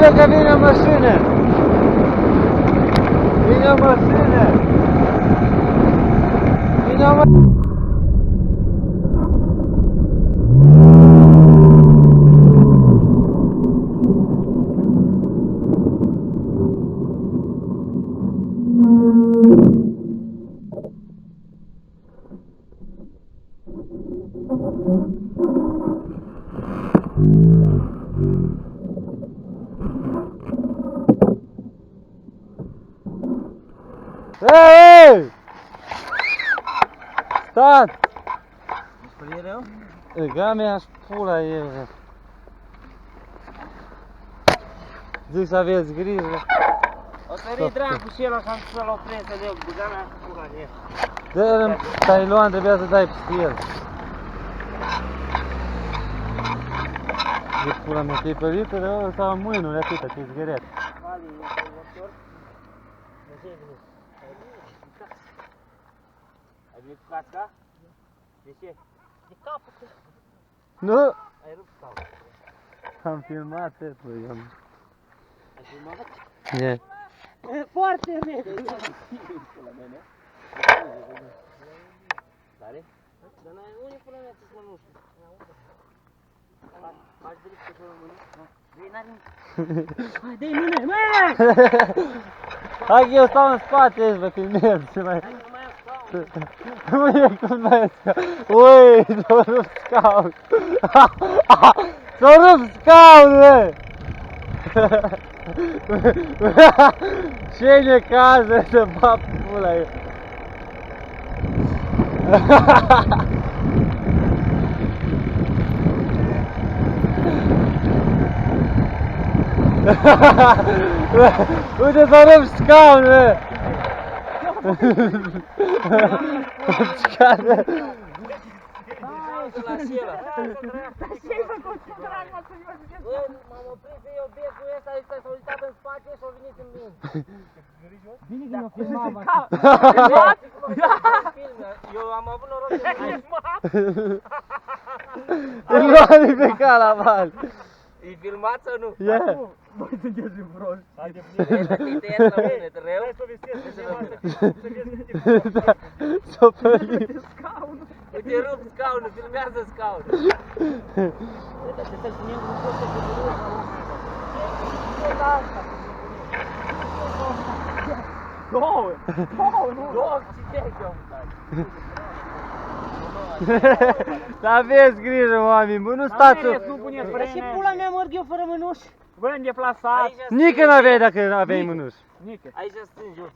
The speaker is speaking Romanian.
grijă că vine o mașină! Vine o mașină! Vine o mașină! Ei! Stați! Spune rău? Ega mea și pula e. Zic să aveți grijă. O să rii dracu și ăla ca să-l opresc să deu bugana și pula de el. Dă-l Tailuan, trebuia să dai peste el. De pula mea, te-ai pălită de ăla sau în mâinule atâta, te-ai zgăreat. Vale, e următor. De ce ai venit? Ai venit cu casca? De ce? De capul tău. Nu! Ai rupt capul. Am filmat totul, eu. Ai filmat? E. Foarte repede! Pula mea, ne? Tare? Dar n-ai unde pula mea să-ți mănuși? Faci dript pe jurul mâinii? Vei, n-are nimic. Hai, dă-i mâine, mâine! Hai că eu stau în spate aici, bă, filmez, ce mai... Hai, nu mai am scaun. Nu e cum mai e scaun. Ui, s-a rupt scaun. S-a rupt scaun, bă! Ce necază să bap pula eu. Uite s-a rupt scaun, bă! Scaun. La șela. Ce-ai făcut? Bă, m-am oprit să iau becul ăsta, s-a uitat în spate și a venit în mine. Bine că m-a filmat, mă. Eu am avut noroc de filmat. Nu am nimic la mal. E filmat sau nu? E. Băi, sunteți în prost. Haide, te ies la mine, te rău? Să vestesc cineva să vezi Da, s-a pălit. Uite, rup scaunul, filmează scaunul. Uite, să-l punem cu postă cu durul. Două! Două, nu! Două, citeai că am mutat. Să aveți grijă, oameni buni, nu stați... Nu puneți frene. Și pula mea merg eu fără mânuși. Bă, în deplasat. Nici că n-aveai dacă aveai mânuși. Nică. Aici strângi, uite.